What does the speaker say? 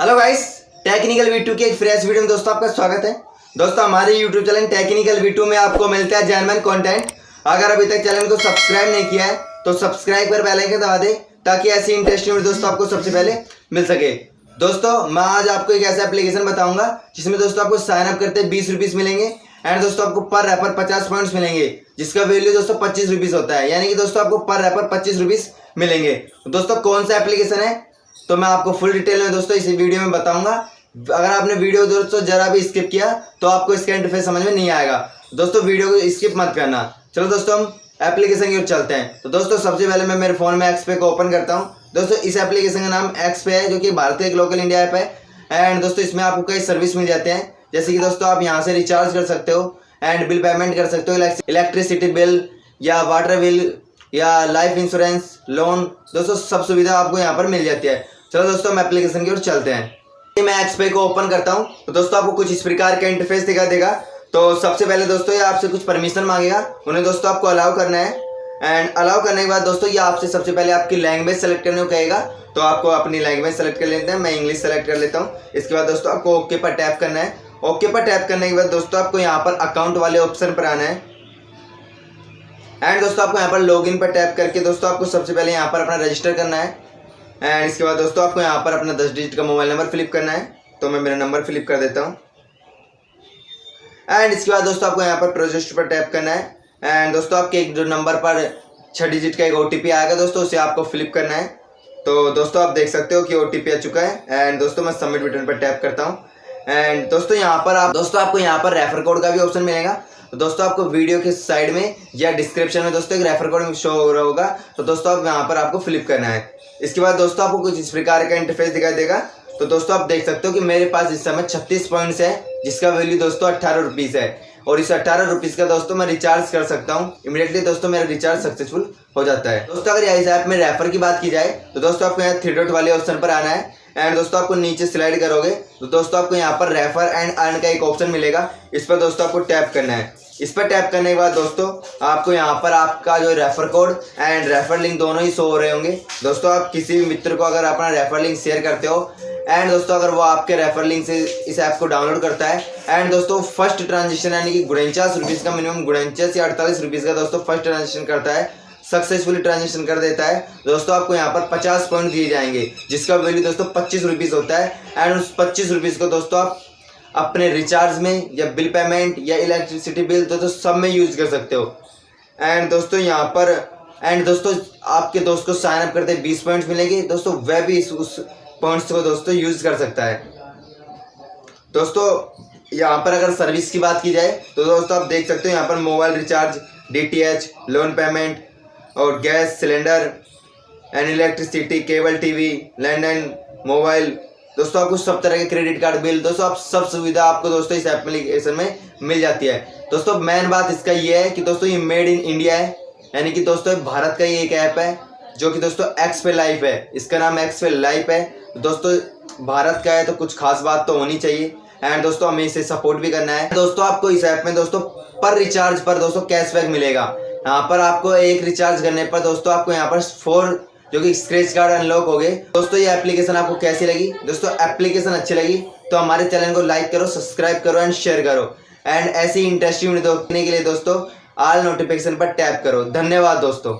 Hello guys, technical V two के एक fresh video में दोस्तों आपका स्वागत है। दोस्तों हमारे यूट्यूब चैनल टेक्निकल वीटू में आपको मिलता है जेन्युइन कंटेंट। अगर अभी तक चैनल को सब्सक्राइब नहीं किया है तो सब्सक्राइब कर बेल आइकन दबा दे ताकि ऐसी इंटरेस्टिंग वीडियो दोस्तों आपको सबसे पहले मिल सके। दोस्तों मैं आज आपको एक ऐसा एप्लीकेशन बताऊंगा जिसमें दोस्तों आपको साइन अप करते 20 रुपीज़ मिलेंगे एंड दोस्तों आपको पर रैपर 50 पॉइंट्स मिलेंगे जिसका वैल्यू दोस्तों 25 रुपीज़ होता है। यानी कि दोस्तों आपको पर रैपर 25 रुपीज़ मिलेंगे। दोस्तों कौन सा एप्लीकेशन है तो मैं आपको फुल डिटेल में दोस्तों इस वीडियो में बताऊंगा। अगर आपने वीडियो दोस्तों जरा भी स्किप किया तो आपको इसका इंटरफेस समझ में नहीं आएगा। दोस्तों वीडियो को स्किप मत करना। चलो दोस्तों हम एप्लीकेशन की ओर चलते हैं। तो दोस्तों सबसे पहले मैं मेरे फ़ोन में एक्सपे को ओपन करता हूँ। दोस्तों इस एप्लीकेशन का नाम एक्सपे है जो कि भारतीय एक लोकल इंडिया ऐप है एंड दोस्तों इसमें आपको कई सर्विस मिल जाते हैं जैसे कि दोस्तों आप यहाँ से रिचार्ज कर सकते हो एंड बिल पेमेंट कर सकते हो, इलेक्ट्रिसिटी बिल या वाटर बिल या लाइफ इंश्योरेंस लोन। दोस्तों सब सुविधा आपको यहाँ पर मिल जाती है। चलो दोस्तों हम एप्लीकेशन की ओर चलते हैं। मैं एक्सपे को ओपन करता हूँ तो दोस्तों आपको कुछ इस प्रकार का इंटरफेस दिखा देगा। तो सबसे पहले दोस्तों ये आपसे कुछ परमिशन मांगेगा, उन्हें दोस्तों आपको अलाउ करना है एंड अलाउ करने के बाद दोस्तों ये आपसे सबसे पहले आपकी लैंग्वेज सेलेक्ट करने को कहेगा। तो आपको अपनी लैंग्वेज सेलेक्ट कर लेते हैं, मैं इंग्लिश सेलेक्ट कर लेता हूँ। इसके बाद दोस्तों आपको ओके पर टैप करना है। ओके पर टैप करने के बाद दोस्तों आपको यहाँ पर अकाउंट वाले ऑप्शन पर आना है एंड दोस्तों आपको यहाँ पर लॉगिन पर टैप करके दोस्तों आपको सबसे पहले यहाँ पर अपना रजिस्टर करना है एंड इसके बाद दोस्तों आपको यहाँ पर अपना 10 डिजिट का मोबाइल नंबर फिलिप करना है। तो मैं मेरा नंबर फिलिप कर देता हूँ एंड इसके बाद दोस्तों आपको यहाँ पर प्रोजेस्ट पर टैप करना है एंड दोस्तों आपके एक जो नंबर पर 6 डिजिट का एक OTP आएगा दोस्तों उसे आपको फिलिप करना है। तो दोस्तों आप देख सकते हो कि OTP आ चुका है एंड दोस्तों मैं सबमिट बटन पर टैप करता हूँ एंड दोस्तों यहाँ पर आपको यहाँ पर रेफर कोड का भी ऑप्शन मिलेगा। तो दोस्तों आपको वीडियो के साइड में या डिस्क्रिप्शन में दोस्तों एक रेफर कोड शो हो रहा होगा तो दोस्तों आप यहाँ पर आपको फिलिप करना है। इसके बाद दोस्तों आपको कुछ इस प्रकार का इंटरफेस दिखाई देगा। तो दोस्तों आप देख सकते हो कि मेरे पास इस समय 36 पॉइंट्स है जिसका वैल्यू दोस्तों 18 रुपीज़ है और इस 18 रुपीज़ का दोस्तों मैं रिचार्ज कर सकता हूँ। इमीडिएटली दोस्तों मेरा रिचार्ज सक्सेसफुल हो जाता है। दोस्तों अगर इस ऐप में रेफर की बात की जाए तो दोस्तों आपको यहाँ 3 डॉट वाले ऑप्शन पर आना है एंड दोस्तों आपको नीचे स्लाइड करोगे तो दोस्तों आपको यहाँ पर रेफर एंड अर्न का एक ऑप्शन मिलेगा। इस पर दोस्तों आपको टैप करना है। इस पर टैप करने के बाद दोस्तों आपको यहाँ पर आपका जो refer code and refer link दोनों ही शो हो रहे होंगे। दोस्तों आप किसी भी मित्र को अगर अपना रेफर लिंक शेयर करते हो एंड दोस्तों अगर वो आपके रेफर लिंक से इस ऐप को डाउनलोड करता है एंड दोस्तों फर्स्ट ट्रांजेक्शन यानी कि 49 रुपीज़ का मिनिमम 49 या 48 रुपीज़ का दोस्तों फर्स्ट ट्रांजेक्शन करता है, सक्सेसफुली ट्रांजेक्शन कर देता है दोस्तों आपको यहाँ पर 50 पॉइंट दिए जाएंगे जिसका वैल्यू दोस्तों 25 रुपीज़ होता है एंड उस 25 रुपीज़ को दोस्तों आप अपने रिचार्ज में या बिल पेमेंट या इलेक्ट्रिसिटी बिल दोस्तों सब में यूज़ कर सकते हो। एंड दोस्तों यहाँ पर दोस्तों आपके दोस्त को साइन अप करते 20 पॉइंट्स मिलेंगे दोस्तों, वह भी उस पॉइंट्स को दोस्तों यूज़ कर सकता है। दोस्तों यहाँ पर अगर सर्विस की बात की जाए तो दोस्तों आप देख सकते हो यहाँ पर mobile recharge, DTH, loan payment और gas cylinder and electricity, cable TV, landline mobile, दोस्तों आपको सब तरह के क्रेडिट कार्ड बिल दोस्तों आप सब सुविधा आपको दोस्तों इस एप्लीकेशन में मिल जाती है। दोस्तों मेन बात इसका ये है कि दोस्तों ये मेड इन इंडिया है यानी कि दोस्तों भारत का ये एक ऐप है जो कि दोस्तों एक्सपे लाइफ है। इसका नाम एक्सपे लाइफ है। दोस्तों भारत का है तो कुछ खास बात तो होनी चाहिए एंड दोस्तों हमें इसे सपोर्ट भी करना है। दोस्तों आपको इस ऐप में दोस्तों पर रिचार्ज पर दोस्तों कैशबैक मिलेगा। यहाँ पर आपको एक रिचार्ज करने पर दोस्तों आपको यहाँ पर 4 जो कि स्क्रैच कार्ड अनलॉक हो गए। दोस्तों ये एप्लीकेशन आपको कैसी लगी? दोस्तों एप्लीकेशन अच्छी लगी तो हमारे चैनल को लाइक करो, सब्सक्राइब करो एंड शेयर करो एंड ऐसी इंटरेस्टिंग वीडियो देखने के लिए दोस्तों ऑल नोटिफिकेशन पर टैप करो। धन्यवाद दोस्तों।